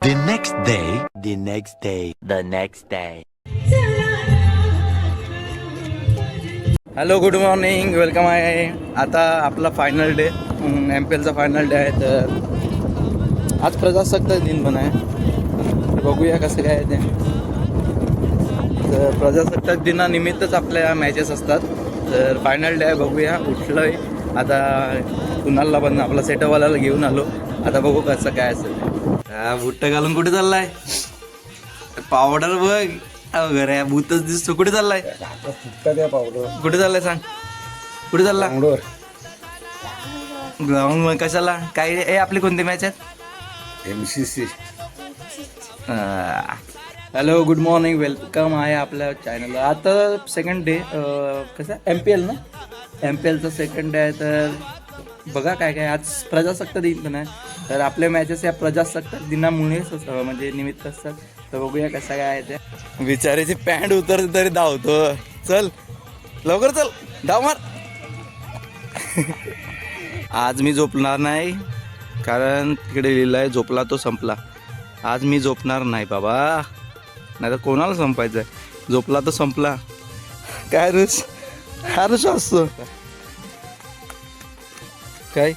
The next day, the next day, the next day. Hello good morning welcome आहे. आता आपला final day MPLचा final day आहे. तर आज प्रजासत्ताक दिन पण आहे. तर बघूया कसं काय आहे ते. तर प्रजासत्ताक दिनानिमित्तच आपल्या मॅचेस असतात. तर फायनल डे आहे, बघूया. उठलो आहे आता, कुणाला पण आपला सेटअपवाल्याला घेऊन आलो. आता बघू कसं काय असेल. बुट्ट घालून कुठे चाललाय? पावडर बघ घरे भूतच दिसतो. कुठे चाललाय? कुठे चाललाय सांग? कुठे चालला? ग्राउंड मग कशाला काय? आपली कोणती मॅच आहेत? MCC. Hello good morning welcome आहे आपल्या चॅनलला. आता सेकंड डे कसं MPL ना, MPLचा सेकंड डे आहे. तर बघा काय काय आज प्रजासत्ताक दिन पण आहे. तर आपल्या मॅचेस या प्रजासत्ताक दिनामुळेच म्हणजे निमित्त असतात. तर बघूया कसं काय आहे ते. बिचारीची पॅन्ट उतरते तरी धावतो. चल लवकर चल, धाव मार. आज मी झोपणार नाही, कारण तिकडे लिहिलंय झोपला तो संपला. आज मी झोपणार नाही बाबा, नाही तर कोणाला संपायचं आहे. झोपला तो संपला. काय रुस हा रुस असतो काय?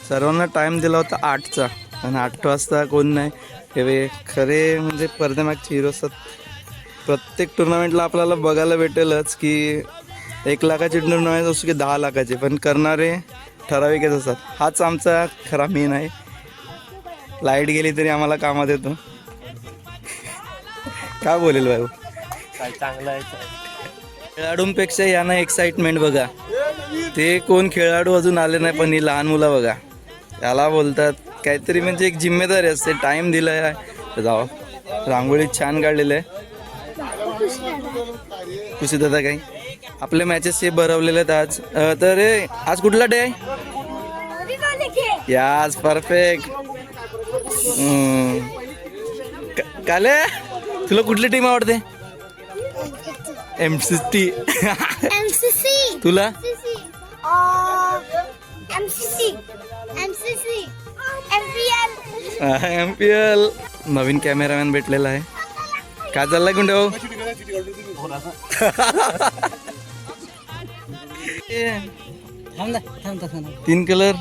सर्वांना टाईम दिला होता 8चा, आणि 8 वाजता कोण नाही. हे खरे म्हणजे पडद्यामागचे हिरो असतात. प्रत्येक टुर्नामेंटला आपल्याला बघायला भेटेलच की 1 लाखाची टुर्नामेंट असो की 10 लाखाचे, पण करणारे ठराविकच असतात. हाच आमचा खरा मेन आहे. लाईट गेली तरी आम्हाला कामात येतो. काय बोलेल भाऊ? काय चांगलं आहे. खेळाडूंपेक्षा यांना एक्साइटमेंट बघा. ते कोण खेळाडू अजून आले नाही, पण ही लहान मुलं बघा. याला बोलतात काहीतरी म्हणजे एक जिम्मेदारी असते. टाईम दिला आहे जावा. रांगोळी छान काढलेली आहे. खुशी दादा काही आपले मॅचेस हे भरवलेले आहेत आज. तर आज कुठला डे आहे? यास परफेक्ट. काले तुला कुठली टीम आवडते? MCC. तुला? MPL. नवीन कॅमेरामॅन भेटलेला आहे. काय चाललंय गुंडे भाऊ? 3 कलर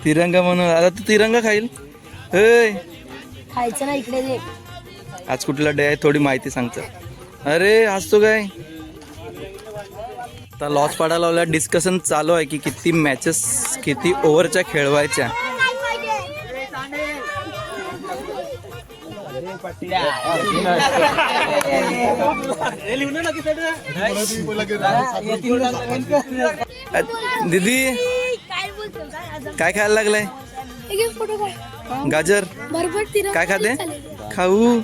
तिरंगा म्हणून. आता तू तिरंगा खाईल? खायचं ना इकडे. आज कुठला डे आहे थोडी माहिती सांगतं. अरे आज तो काय आता लॉस पाडायला लावल्या. डिस्कशन चालू आहे की किती मॅचेस किती ओव्हरच्या खेळवायच्या. दीदी काय खायला लागलाय? गाजर काय खाते? खाऊ.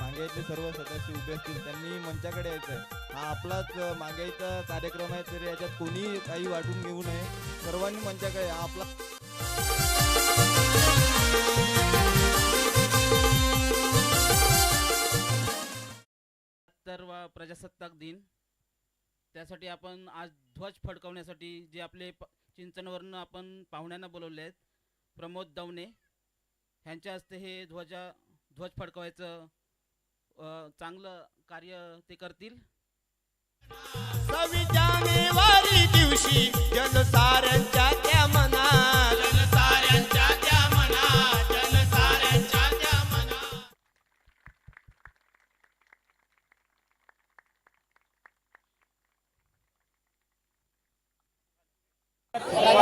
मागेतले सर्व सदस्य उभे असतील त्यांनी मंचाकडे यायचं आहे. हा आपलाच मागेचा कार्यक्रम आहे, तर याच्यात कोणी काही वाटून घेऊ नये. सर्वांनी मंचाकडे हा आपला. तर प्रजासत्ताक दिन, त्यासाठी आपण आज ध्वज फडकवण्यासाठी जे आपले चिंचणवरनं आपण पाहुण्यांना बोलवले आहेत, प्रमोद दवणे ह्यांच्या हस्ते हे ध्वज फडकवायचं चांगलं कार्य ते करतील. 26 जानेवारी दिवशी जनसाऱ्यांच्या त्या मनात, जनसाऱ्यांच्या त्या मनात, जनसाऱ्यांच्या त्या मनात.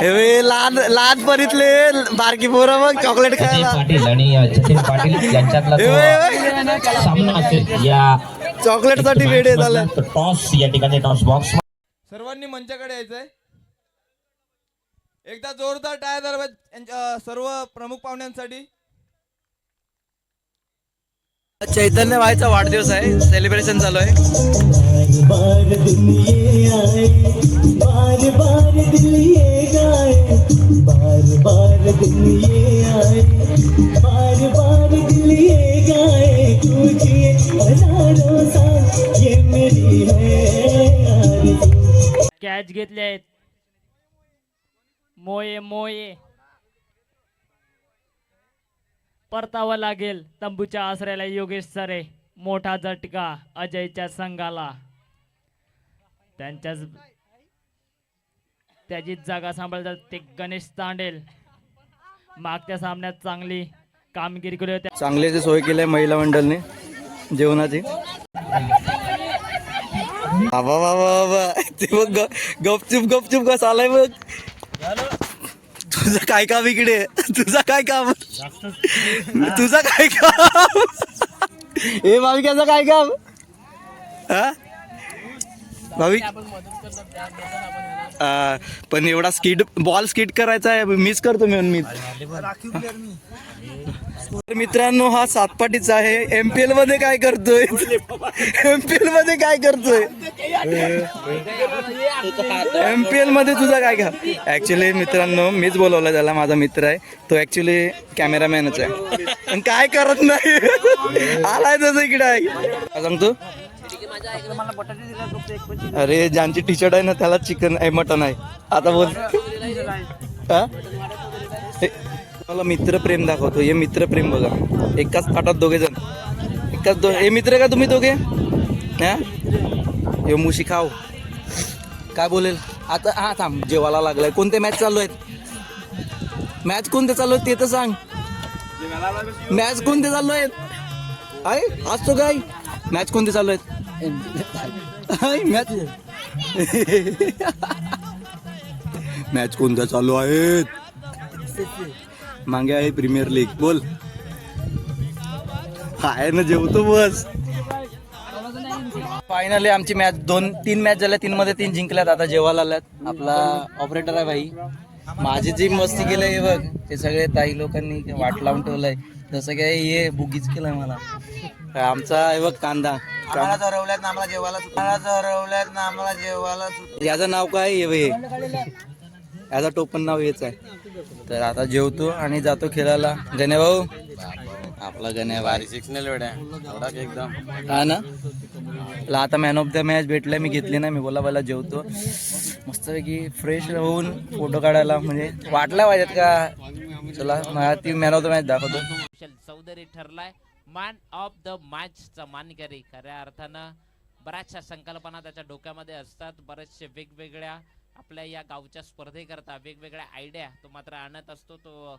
हे लहान लहान परीतले बारकी पोरं मग चॉकलेट खायला. पाटील आणि सचिन पाटील यांच्यातला जो सामना असेल या चॉकलेट साठी वेळ झाला. टॉस या ठिकाणी टॉस बॉक्स. सर्वांनी मंचाकडे यायचंय. एकदा जोरदार टाळ्या सर्व प्रमुख पाहुण्यांसाठी. चैतन्य भाईचा वाढदिवस आहे, सेलिब्रेशन चालू आहे. बार दिन ये आए, बार बार दिल ये गाए, बार बार दिन ये आए, बार बार दिल ये गाए, तू जिए हजारों साल ये मेरी है आरज़ू. कॅच घेतले आहेत. मोये मोये परतावं लागेल तंबूच्या आसऱ्याला. योगेश सरे मोठा झटका अजयच्या संघाला. त्याची जागा सांभाळतात ते गणेश तांडेल. मागच्या सामन्यात चांगली कामगिरी केली होती. चांगली सोय केली आहे महिला मंडळने जेवणाची. बाबा बाबा बाबा ते बघ गपचूप कसा आलाय बघ. तुझं काय काम इकडे, तुझं काय काम, तुझं काय काम, हे भाविकाचं काय काम, हा भाविक. पण एवढा बॉल स्किट करायचा आहे, मिस करतो मी. मित्रांनो हा सातपाटीचा आहे. एमपीएल मध्ये काय करतोय, एमपीएल मध्ये काय करतोय, एमपीएल मध्ये तुझा काय का. ऍक्च्युली मित्रांनो मीच बोलवला त्याला, माझा मित्र आहे तो. ऍक्च्युली कॅमेरामॅनच आहे पण काय करत नाही. आलाय तसं इकडे आहे. काय सांगतो, अरे ज्यांची टी शर्ट आहे ना त्याला चिकन आहे मटन आहे. आता बोल हा? मला मित्रप्रेम दाखवतो. हे मित्रप्रेम बघा, एकाच ताटात दोघे जण, हे मित्र का तुम्ही दोघे, हा हे मुशी खाव. काय बोलेल आता. हा थांब, जेवायला लागलाय. कोणते मॅच चालू आहेत, मॅच कोणते चालू आहेत ते तर सांग. मॅच कोणते चालू आहेत, आहे असतो काय, मॅच कोणते चालू आहेत. मॅच मॅच कोणत्या चालू आहेत. मागे आहे प्रीमियर लीग. बोल आहे ना, जेवतो बस. फायनली आमची मॅच 2-3 मॅच झाल्या, 3 मध्ये 3 जिंकल्यात. आता जेवायला आल्यात. आपला ऑपरेटर आहे भाई. माझी जी मस्ती केलंय हे बघ, ते सगळे ताई लोकांनी वाट लावून ठेवलंय. जसं काय हे बुगीच केलंय मला. आमचा हे बघ कांदा चरवल्यात ना आम्हाला जेवायला. याचं नाव काय हे, याचं टोपण नाव हेच आहे. तर आता जेवतो आणि जातो खेळायला. गणे भाऊ आपला गणे भारी सिक्सनेल एकदम हा ना. आता मॅन ऑफ द मॅच भेटलाय, मी घेतली नाही. मी बोला पहिला जेवतो मस्तपैकी फ्रेश होऊन फोटो काढायला म्हणजे वाटला पाहिजेत का. चला मला ती मॅन ऑफ द मॅच दाखवतो. कुशल चौधरी ठरलाय मॅन ऑफ द मॅचचा मानकरी. खऱ्या अर्थानं बऱ्याचशा संकल्पना त्याच्या डोक्यामध्ये असतात. बरेचसे वेगवेगळ्या आपल्या या गावच्या स्पर्धेकरता वेगवेगळ्या आयडिया तो मात्र आणत असतो. तो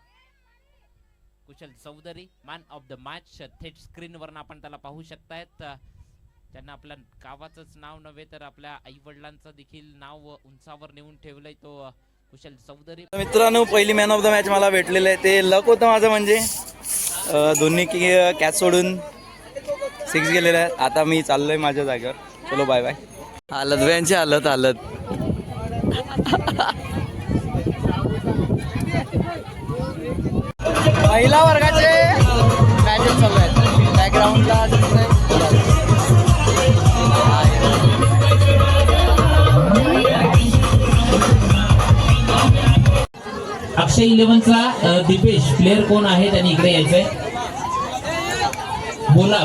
Kushal Chaudhary man of the match. थेट स्क्रीनवरून आपण त्याला पाहू शकतायत. त्यांना आपल्या गावाचंच नाव नव्हे तर आपल्या आई वडिलांचं देखील नाव उंचावर नेऊन ठेवलंय तो कुशल चौधरी. मित्रांनो पहिली मॅन ऑफ द मॅच मला भेटलेलं आहे. ते लक होतं माझं, म्हणजे दोन्ही कॅच सोडून 6 गेलेले आहेत. आता मी चाललोय माझ्या जागेवर. चलो बाय बाय. हालत यांची हालत महिला वर्गाचे मॅचेस चालू आहेत. बॅकग्राऊंडला अक्षय 11चा दीपेश प्लेअर कोण आहे त्यांनी इकडे यायचंय. बोला.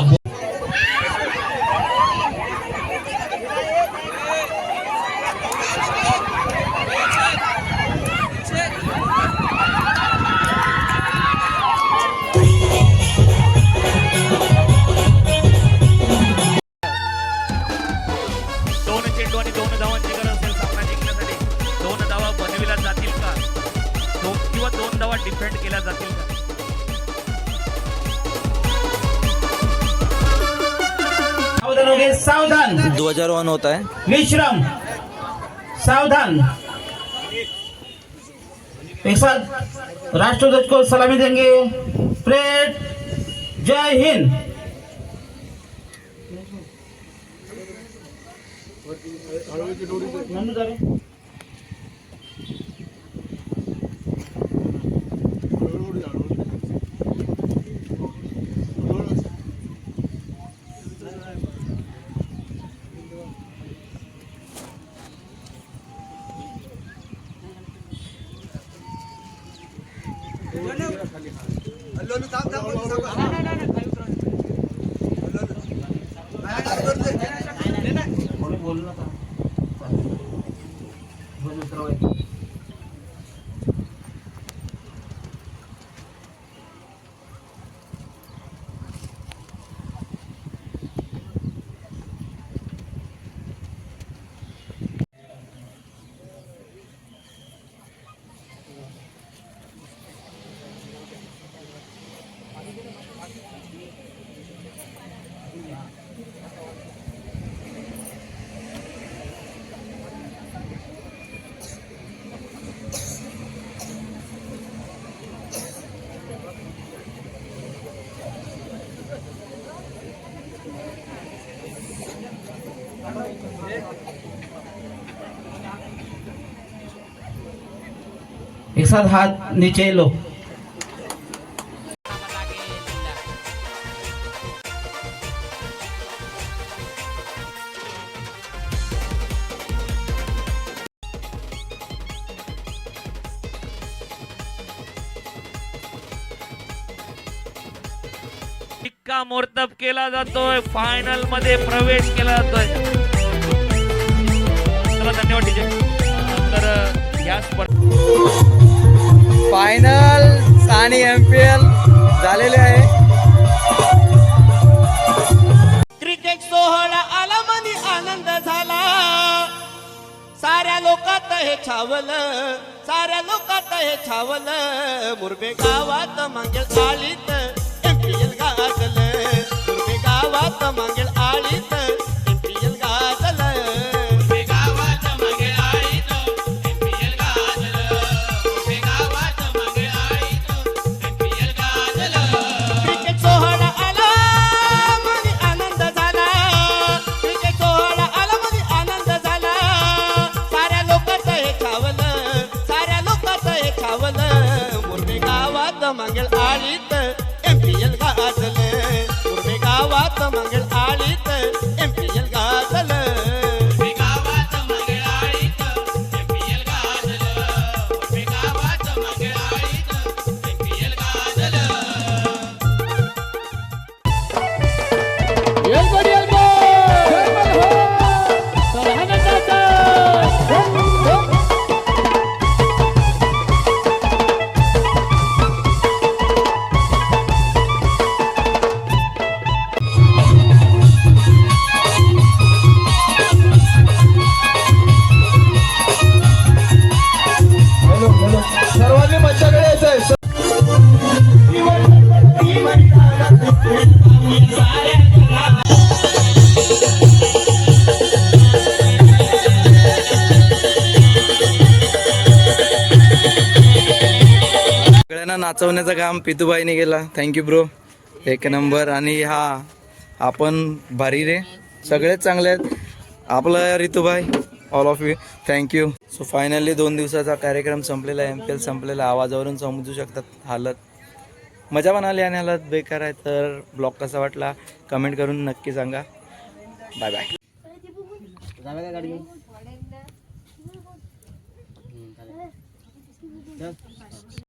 डिफेंड केल्या जातील का. सावधान 2001 होता है. विश्राम सावधान. एक साथ राष्ट्रध्वज को सलामी देंगे. परेड. जय हिंद. कोणी बोलू नका. ध्वज उतरवायचा. एक साथ हाथ नीचे लो. शिक्कामोर्तब केला जातोय, फायनल मध्ये प्रवेश केला जातोय. चला धन्यवाद डीजे. तर या फायनल आणि MPL झालेले आहे. क्रिकेट सोहळा आला मनी आनंद झाला, साऱ्या लोकात हे छावलं, साऱ्या लोकात हे छावलं. मुरबे गावात मागेल आळीत MPL गाजलं, मुरबे गावात मागेल आळीत MPL गाजलं. मुरबे गावात मागेल आळीत MPL गाजलं, मुरबे गावात मागेल आळीत MPL गाजलं. क्रिकेट सोहळा आला मनी आनंद झाला, क्रिकेट सोहळा आला मनी आनंद झाला. साऱ्या लोकात हे छावलं, साऱ्या लोकात हे छावलं. मुरबे गावात मागेल आळीत MPL गाजलं, मुरबे गावात मागेल आळीत MPL गाजलं. मुरबे गावात मागेल आळीत MPL गाजलं, मुरबे गावात मागेल आळीत MPL गाजलं. सर्वांनी मज्जाकडे यायचंय. सगळ्यांना नाचवण्याचं काम पितूबाईने केला. थँक्यू ब्रो, एक नंबर. आणि हा आपण भारी रे, सगळेच चांगले आहेत. आपलं Ritubai, all of you, thank you. So finally 2 दिवसाचा कार्यक्रम संपलेला आहे. MPL संपलेला. आवाजावरून समजू शकतात हालत. मजा पण आली आणि हालत बेकार आहे. तर ब्लॉग कसा वाटला कमेंट करून नक्की सांगा. Bye bye.